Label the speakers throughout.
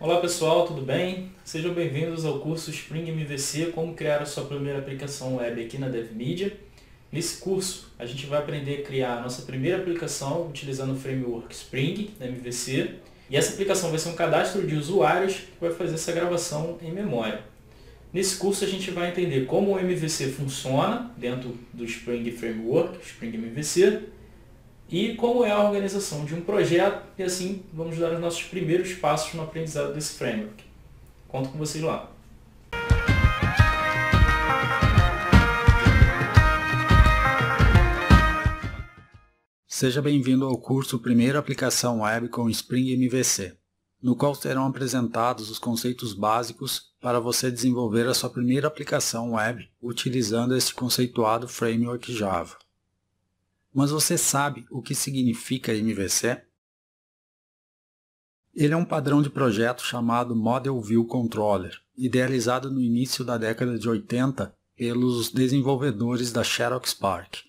Speaker 1: Olá pessoal, tudo bem? Sejam bem-vindos ao curso Spring MVC, como criar a sua primeira aplicação web aqui na DevMedia. Nesse curso, a gente vai aprender a criar a nossa primeira aplicação utilizando o framework Spring da MVC. E essa aplicação vai ser um cadastro de usuários que vai fazer essa gravação em memória. Nesse curso a gente vai entender como o MVC funciona dentro do Spring Framework, Spring MVC, e como é a organização de um projeto, e assim vamos dar os nossos primeiros passos no aprendizado desse framework. Conto com vocês lá.
Speaker 2: Seja bem-vindo ao curso Primeira Aplicação Web com Spring MVC, no qual serão apresentados os conceitos básicos para você desenvolver a sua primeira aplicação web utilizando este conceituado framework Java. Mas você sabe o que significa MVC? Ele é um padrão de projeto chamado Model View Controller, idealizado no início da década de 80 pelos desenvolvedores da Xerox PARC.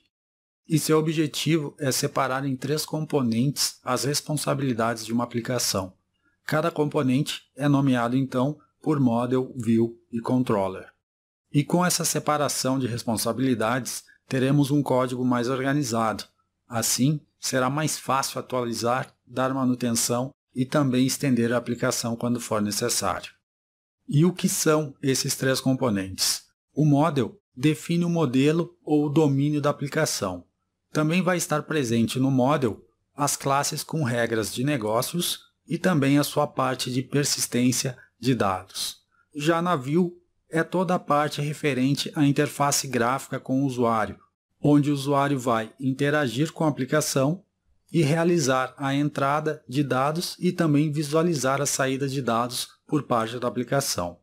Speaker 2: E seu objetivo é separar em 3 componentes as responsabilidades de uma aplicação. Cada componente é nomeado então por Model, View e Controller. E com essa separação de responsabilidades, teremos um código mais organizado. Assim, será mais fácil atualizar, dar manutenção e também estender a aplicação quando for necessário. E o que são esses 3 componentes? O Model define o modelo ou o domínio da aplicação. Também vai estar presente no Model as classes com regras de negócios e também a sua parte de persistência de dados. Já na View, é toda a parte referente à interface gráfica com o usuário, onde o usuário vai interagir com a aplicação e realizar a entrada de dados e também visualizar a saída de dados por parte da aplicação.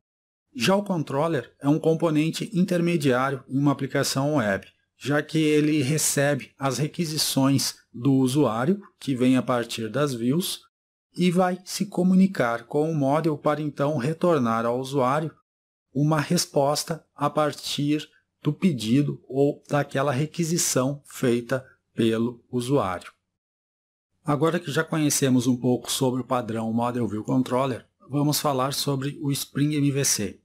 Speaker 2: Já o Controller é um componente intermediário em uma aplicação web, já que ele recebe as requisições do usuário, que vem a partir das views, e vai se comunicar com o model para então retornar ao usuário uma resposta a partir do pedido ou daquela requisição feita pelo usuário. Agora que já conhecemos um pouco sobre o padrão Model View Controller, vamos falar sobre o Spring MVC.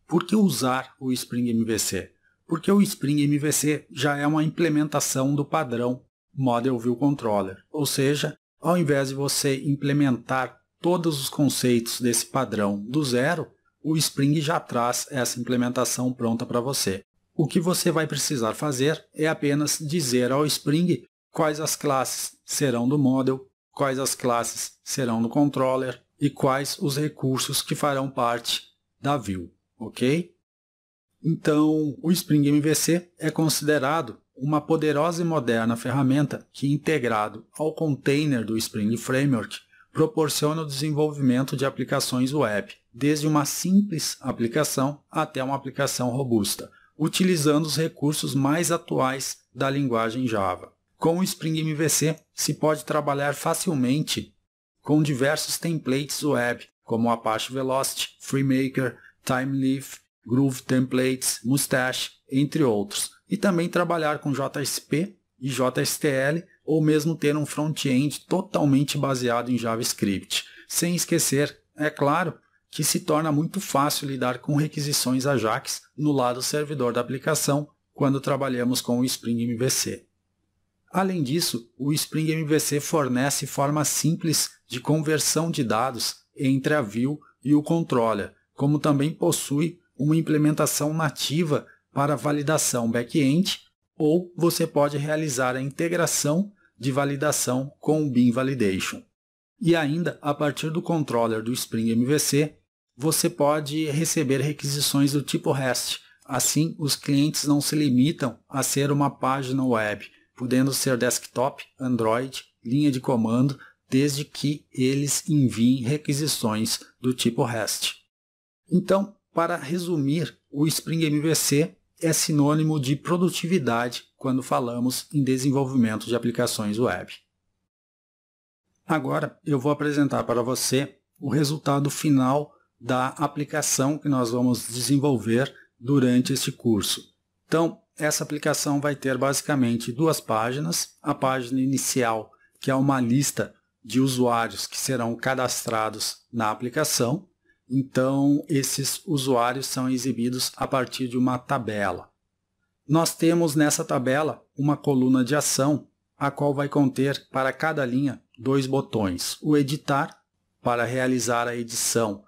Speaker 2: Por que usar o Spring MVC? Porque o Spring MVC já é uma implementação do padrão Model View Controller, ou seja, ao invés de você implementar todos os conceitos desse padrão do zero, o Spring já traz essa implementação pronta para você. O que você vai precisar fazer é apenas dizer ao Spring quais as classes serão do Model, quais as classes serão do Controller e quais os recursos que farão parte da View, ok? Então, o Spring MVC é considerado uma poderosa e moderna ferramenta que, integrado ao container do Spring Framework, proporciona o desenvolvimento de aplicações web, desde uma simples aplicação até uma aplicação robusta, utilizando os recursos mais atuais da linguagem Java. Com o Spring MVC, se pode trabalhar facilmente com diversos templates web, como o Apache Velocity, FreeMaker, TimeLeaf, Groove Templates, Mustache, entre outros. E também trabalhar com JSP e JSTL, ou mesmo ter um front-end totalmente baseado em JavaScript. Sem esquecer, é claro, que se torna muito fácil lidar com requisições AJAX no lado servidor da aplicação quando trabalhamos com o Spring MVC. Além disso, o Spring MVC fornece forma simples de conversão de dados entre a View e o Controller, como também possui uma implementação nativa para validação back-end, ou você pode realizar a integração de validação com o Beam Validation. E ainda, a partir do controller do Spring MVC, você pode receber requisições do tipo REST. Assim, os clientes não se limitam a ser uma página web, podendo ser desktop, Android, linha de comando, desde que eles enviem requisições do tipo REST. Então, para resumir, o Spring MVC é sinônimo de produtividade quando falamos em desenvolvimento de aplicações web. Agora eu vou apresentar para você o resultado final da aplicação que nós vamos desenvolver durante este curso. Então, essa aplicação vai ter basicamente 2 páginas. A página inicial, que é uma lista de usuários que serão cadastrados na aplicação. Então, esses usuários são exibidos a partir de uma tabela. Nós temos nessa tabela uma coluna de ação, a qual vai conter para cada linha 2 botões. O editar, para realizar a edição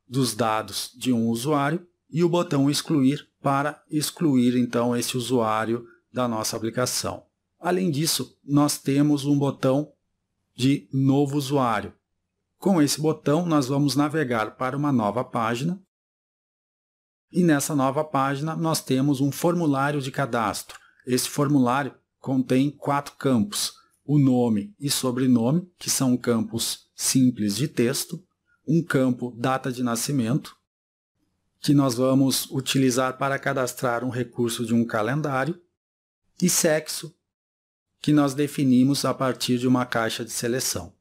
Speaker 2: dos dados de um usuário, e o botão excluir, para excluir então esse usuário da nossa aplicação. Além disso, nós temos um botão de novo usuário. Com esse botão, nós vamos navegar para uma nova página. E nessa nova página, nós temos um formulário de cadastro. Esse formulário contém 4 campos. O nome e sobrenome, que são campos simples de texto. Um campo data de nascimento, que nós vamos utilizar para cadastrar um recurso de um calendário. E sexo, que nós definimos a partir de uma caixa de seleção.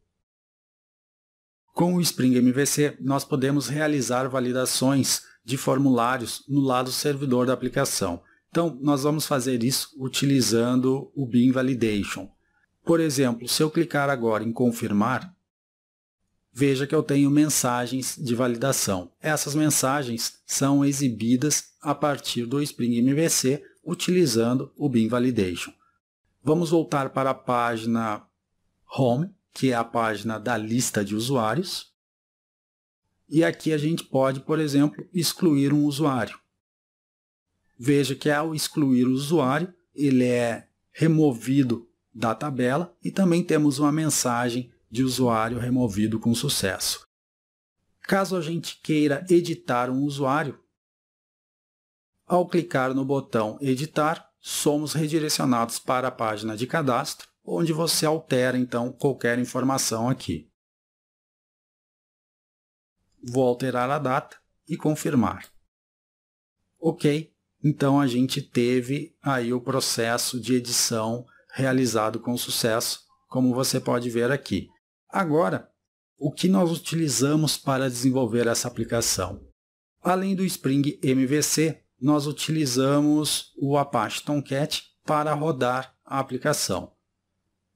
Speaker 2: Com o Spring MVC, nós podemos realizar validações de formulários no lado servidor da aplicação. Então, nós vamos fazer isso utilizando o Bean Validation. Por exemplo, se eu clicar agora em confirmar, veja que eu tenho mensagens de validação. Essas mensagens são exibidas a partir do Spring MVC utilizando o Bean Validation. Vamos voltar para a página Home, que é a página da lista de usuários. E aqui a gente pode, por exemplo, excluir um usuário. Veja que ao excluir o usuário, ele é removido da tabela e também temos uma mensagem de usuário removido com sucesso. Caso a gente queira editar um usuário, ao clicar no botão Editar, somos redirecionados para a página de cadastro, onde você altera então qualquer informação aqui. Vou alterar a data e confirmar. Ok, então a gente teve aí o processo de edição realizado com sucesso, como você pode ver aqui. Agora, o que nós utilizamos para desenvolver essa aplicação? Além do Spring MVC, nós utilizamos o Apache Tomcat para rodar a aplicação.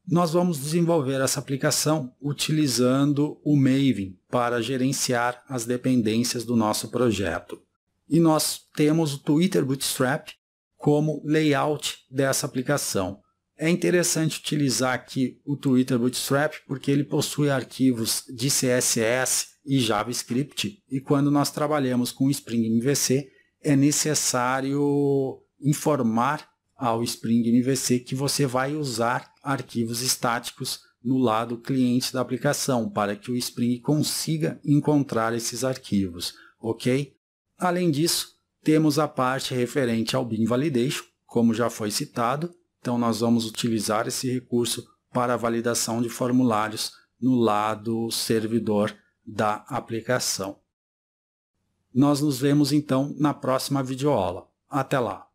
Speaker 2: Nós vamos desenvolver essa aplicação utilizando o Maven para gerenciar as dependências do nosso projeto. E nós temos o Twitter Bootstrap como layout dessa aplicação. É interessante utilizar aqui o Twitter Bootstrap porque ele possui arquivos de CSS e JavaScript, e quando nós trabalhamos com o Spring MVC, é necessário informar ao Spring MVC que você vai usar arquivos estáticos no lado cliente da aplicação, para que o Spring consiga encontrar esses arquivos, ok? Além disso, temos a parte referente ao Bean Validation, como já foi citado. Então, nós vamos utilizar esse recurso para a validação de formulários no lado servidor da aplicação. Nós nos vemos, então, na próxima videoaula. Até lá!